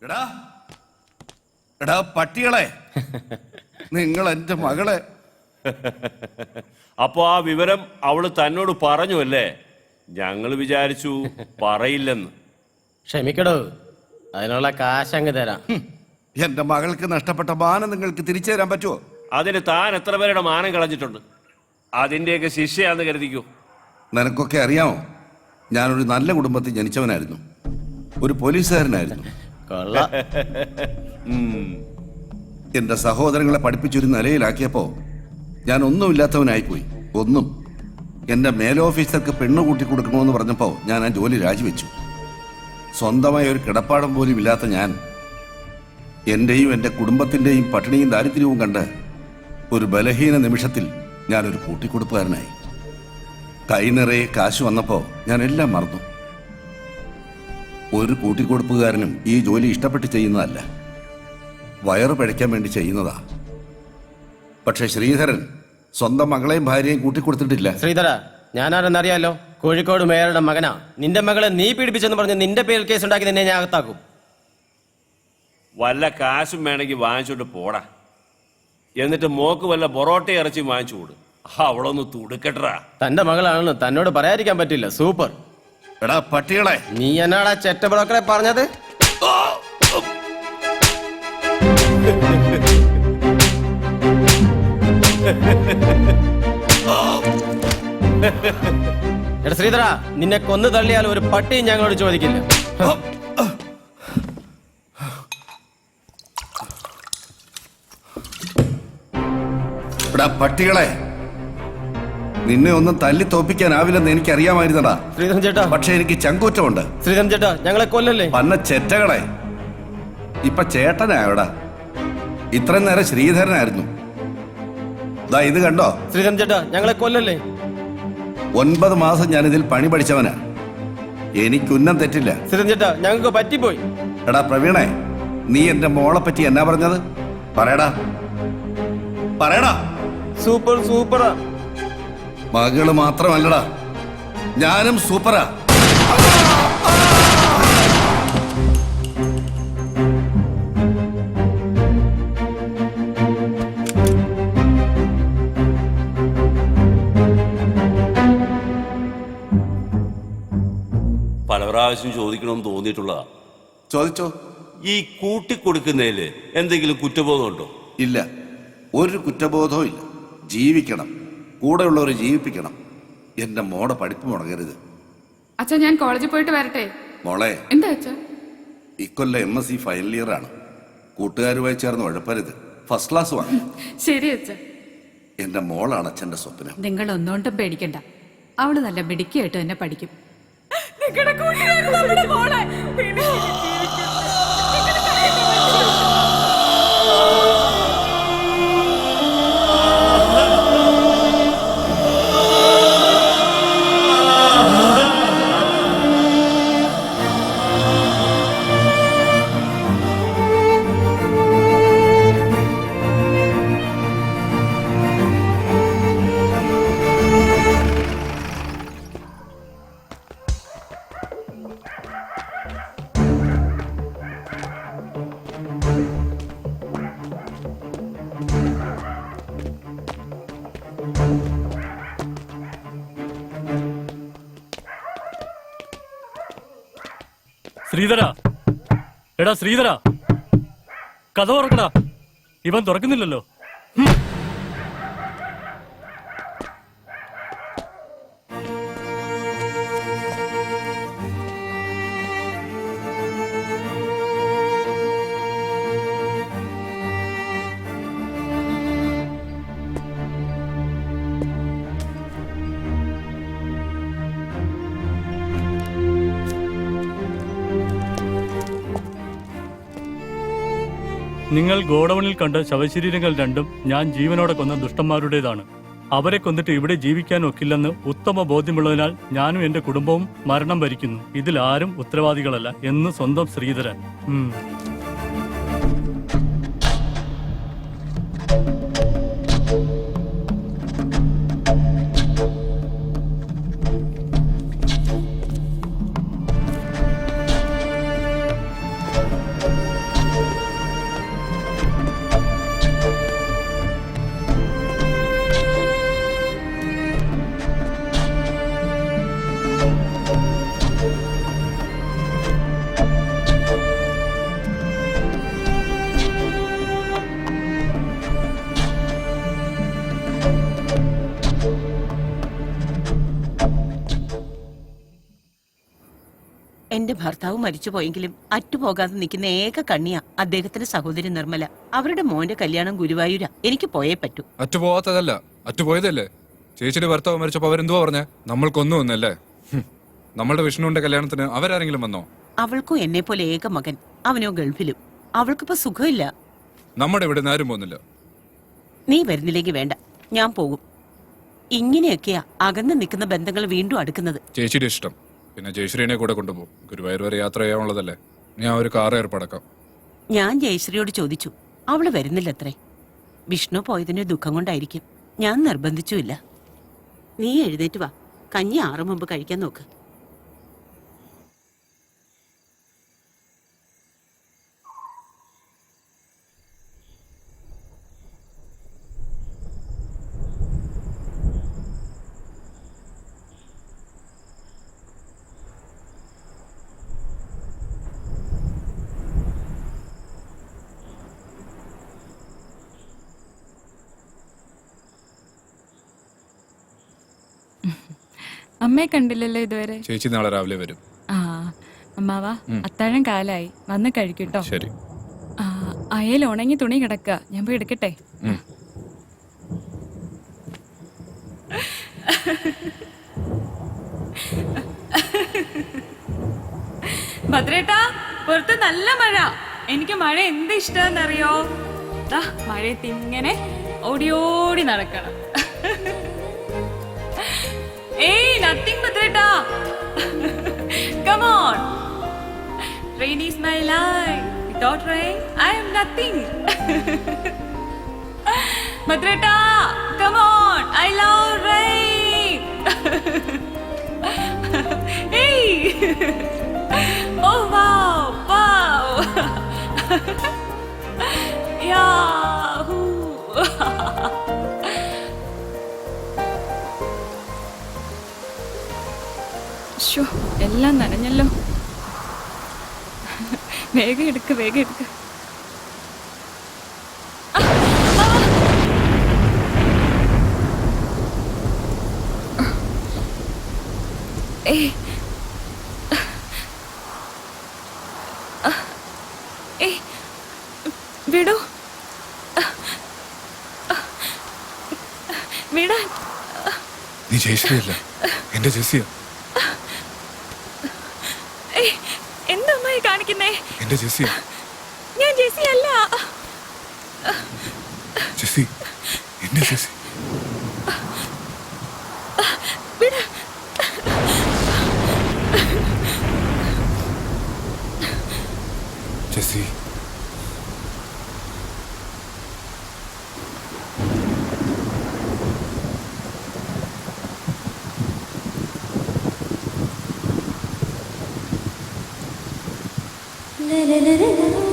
എടാ എടാ പട്ടികളെ, നിങ്ങൾ എന്റെ മകളെ. അപ്പൊ ആ വിവരം അവള് തന്നോട് പറഞ്ഞു അല്ലേ? ഞങ്ങൾ വിചാരിച്ചു പറയില്ലെന്ന്. ക്ഷമിക്കടോ, അതിനുള്ള കാശങ്ങ് തരാം. എന്റെ മകൾക്ക് നഷ്ടപ്പെട്ട മാനം നിങ്ങൾക്ക് തിരിച്ചു തരാൻ പറ്റുമോ? അതിന് താൻ എത്ര പേരുടെ മാനം കളഞ്ഞിട്ടുണ്ട്? അതിന്റെയൊക്കെ ശിക്ഷയാന്ന് കരുതിക്കൂ. നിനക്കൊക്കെ അറിയാമോ, ഞാനൊരു നല്ല കുടുംബത്തിൽ ജനിച്ചവനായിരുന്നു. ഒരു പോലീസുകാരനായിരുന്നു. എന്റെ സഹോദരങ്ങളെ പഠിപ്പിച്ചൊരു നിലയിലാക്കിയപ്പോ ഞാൻ ഒന്നുമില്ലാത്തവനായിപ്പോയി. ഒന്നും. എന്റെ മേലോഫീസർക്ക് പെണ്ണു കൂട്ടി കൊടുക്കണമെന്ന് പറഞ്ഞപ്പോ ഞാൻ ആ ജോലി രാജിവെച്ചു. സ്വന്തമായ ഒരു കിടപ്പാടം പോലും ഇല്ലാത്ത ഞാൻ എന്റെയും എന്റെ കുടുംബത്തിന്റെയും പട്ടിണിയും ദാരിദ്ര്യവും കണ്ട് ഒരു ബലഹീന നിമിഷത്തിൽ ഞാനൊരു കൂട്ടിക്കൊടുപ്പുകാരനായി. കൈ നിറയെ കാശ് വന്നപ്പോ ഞാൻ എല്ലാം മറന്നു. ഒരു കൂട്ടിക്കൊടുപ്പുകാരനും ഈ ജോലി ഇഷ്ടപ്പെട്ട് ചെയ്യുന്നതല്ല, വയറ് പിഴയ്ക്കാൻ വേണ്ടി ചെയ്യുന്നതാ. പക്ഷെ ശ്രീധരൻ സ്വന്തം മകളെയും ഭാര്യയും കൂട്ടിക്കൊടുത്തിട്ടില്ല. ശ്രീധര, ഞാനാരെന്നറിയാലോ? കോഴിക്കോട് മേയറുടെ മകനാ. നിന്റെ മകളെ നീ പീഡിപ്പിച്ചെന്ന് പറഞ്ഞ് നിന്റെ പേരിൽ കേസ് ഉണ്ടാക്കി നിന്നെ ഞാൻ അകത്താക്കും. വല്ല കാശും വേണമെങ്കിൽ വാങ്ങിച്ചോണ്ട് പോടാ. എന്നിട്ട് മോക്ക് വല്ല പൊറോട്ട ഇറച്ചി വാങ്ങിച്ചു കൊടു. അവളൊന്ന് തുടുക്കട്ടാ. തന്റെ മകളാണെന്ന് തന്നോട് പറയാതിരിക്കാൻ പറ്റില്ല. സൂപ്പർ. എടാ പട്ടികളെ, നീ എന്നാടാ ചെറ്റ ബ്രോക്കറെ പറഞ്ഞത്? എടാ ശ്രീധര, നിന്നെ കൊന്നു തള്ളിയാൽ ഒരു പട്ടിയും ഞങ്ങളോട് ചോദിക്കില്ല. എടാ പട്ടികളെ, നിന്നെ ഒന്നും തല്ലി തോപ്പിക്കാനാവില്ലെന്ന് എനിക്കറിയാമായിരുന്നടാ. ശ്രീധരൻ ചേട്ടാ, പക്ഷെ എനിക്ക് ചങ്കൂറ്റമുണ്ട്. ശ്രീധരൻ ചേട്ടാ, ഞങ്ങളെ കൊല്ലല്ലേ. പന്ന ചെറ്റകളെ, ഇപ്പൊ ചേട്ടനായോടാ. ഇത്രയും നേരം ശ്രീധരനായിരുന്നു. ദാ ഇത് കണ്ടോ? ശ്രീധരൻ ചേട്ടാ, ഞങ്ങളെ കൊല്ലല്ലേ. 9 മാസം ഞാൻ ഇതിൽ പണി പഠിച്ചവനാ. എനിക്കുന്നം തെറ്റില്ല. ശ്രീധരൻ ചേട്ടാ, ഞങ്ങൾക്ക് പറ്റിപ്പോയി. എടാ പ്രവീണേ, നീ എന്റെ മോളെ പറ്റി എന്നാ പറഞ്ഞത്? പറയടാ, പറയടാ. സൂപ്പർ സൂപ്പറാ. മകള് മാത്രമല്ലടാ, ഞാനും സൂപ്പറാ. പല പ്രാവശ്യം ചോദിക്കണമെന്ന് തോന്നിയിട്ടുള്ളതാ. ചോദിച്ചോ. ഈ കൂട്ടിക്കൊടുക്കുന്നതില് എന്തെങ്കിലും കുറ്റബോധമുണ്ടോ? ഇല്ല, ഒരു കുറ്റബോധവും ഇല്ല. ജീവിക്കണം, കൂടെയുള്ളവരെ ജീവിപ്പിക്കണം. എന്റെ മോടെ പഠിപ്പ് മുടങ്ങരുത്. അച്ഛാ, ഞാൻ കോളേജിൽ പോയിട്ട് വരട്ടെ. മോളെ, എന്താ അച്ഛാ? ഇക്കൊല്ലം MSc ഫൈനൽ ഇയർ ആണ്. കൂട്ടുകാരുമായി ചേർന്ന് ഉഴപ്പരുത്. ഫസ്റ്റ് ക്ലാസ് വാങ്ങും. ശരി അച്ഛാ. എന്റെ മോളാണ് അച്ഛന്റെ സ്വപ്നം. നിങ്ങൾ ഒന്നുകൊണ്ടും പേടിക്കണ്ട, അവള് നല്ല മിടുക്കിയായിട്ട് തന്നെ പഠിക്കും. ശ്രീധര, എടാ ശ്രീധര, കഥ തുറക്കടാ. ഇവൻ തുറക്കുന്നില്ലല്ലോ. നിങ്ങൾ ഗോഡൌണിൽ കണ്ട ശവശരീരങ്ങൾ രണ്ടും ഞാൻ ജീവനോടെ കൊന്ന ദുഷ്ടന്മാരുടേതാണ്. അവരെ കൊന്നിട്ട് ഇവിടെ ജീവിക്കാൻ ഒക്കില്ലെന്ന് ഉത്തമ ബോധ്യമുള്ളതിനാൽ ഞാനും എന്റെ കുടുംബവും മരണം വരിക്കുന്നു. ഇതിൽ ആരും ഉത്തരവാദികളല്ല എന്ന് സ്വന്തം ശ്രീധരൻ. എന്റെ ഭർത്താവ് മരിച്ചുപോയെങ്കിലും അറ്റുപോകാതെ നിൽക്കുന്ന ഏക കണ്ണിയാ അദ്ദേഹത്തിന്റെ സഹോദരി നിർമ്മല. അവരുടെ മോന്റെ കല്യാണം ഗുരുവായൂരാ. എനിക്ക് പോയേ പറ്റൂ. അറ്റുപോകാത്തതല്ല, അറ്റുപോയതല്ലേ. ചേച്ചിയുടെ ഭർത്താവ് മരിച്ചപ്പോ അവരെന്തുവാ പറഞ്ഞേ? നമ്മൾക്കൊന്നും ഒന്നല്ലേ. നമ്മളുടെ വിഷ്ണുവിന്റെ കല്യാണത്തിന് അവരാരെങ്കിലും വന്നോ? അവൾക്കും എന്നെ പോലെ ഏക മകൻ, അവനോ ഗൾഫിലും. അവൾക്കിപ്പോ സുഖമില്ല. നമ്മുടെ ഇവിടെ നിന്ന് ആരും പോകുന്നില്ല. നീ വരുന്നില്ലെങ്കിൽ വേണ്ട, ഞാൻ പോകും. ഇങ്ങനെയൊക്കെയാ അകന്ന് നിൽക്കുന്ന ബന്ധങ്ങൾ വീണ്ടും അടുക്കുന്നത്. ചേച്ചിയുടെ ഇഷ്ടം. പിന്നെ ജയശ്രീനെ കൂടെ കൊണ്ടുപോകും. ഗുരുവായൂർ വരെ യാത്ര ചെയ്യാനുള്ളതല്ലേ. ഞാൻ ഒരു കാർ ഏർപ്പാടാക്കാം. ഞാൻ ജയശ്രീയോട് ചോദിച്ചു, അവള് വരുന്നില്ലത്രേ. വിഷ്ണു പോയതിന് ദുഃഖം കൊണ്ടായിരിക്കും. ഞാൻ നിർബന്ധിച്ചുമില്ല. നീ എഴുന്നേറ്റ് വാ, കഞ്ഞി 6 മുമ്പ് കഴിക്കാൻ നോക്ക്. അമ്മയെ കണ്ടില്ലല്ലോ ഇതുവരെ. ചേച്ചി നാളെ രാവിലെ വരും. ആ അമ്മാവാ, അത്താഴം കാലായി, വന്ന് കഴിക്കട്ടോ. ശരി. അയൽ ഉണങ്ങി തുണി കിടക്ക, ഞാൻ പോയി എടുക്കട്ടെ. ഭദ്രേട്ടാ, പുറത്ത് നല്ല മഴ. എനിക്ക് മഴ എന്ത് ഇഷ്ടമെന്നറിയോ? മഴയത്ത് ഇങ്ങനെ ഓടി ഓടി നടക്കണം. Hey, nothing, Bhadrata. Come on. Rain is my life. Without rain, I am nothing. Bhadrata, come on. I love rain. Hey. Oh, wow. Wow. Yahoo. എല്ലാം നനഞ്ഞല്ലോ. വേഗം എടുക്ക്, വേഗം എടുക്ക്. വിടൂ, വിടാൻ. നീ ജയശ്രീയല്ല, എന്റെ ജെസ്സിയാ. എന്താ അമ്മായി കാണിക്കുന്നേ? എന്റെ ജെസ്സിയാ. ഞാൻ ജെസ്സി അല്ല. ജെസ്സി, എന്റെ Jessy. Jessy, la la la la la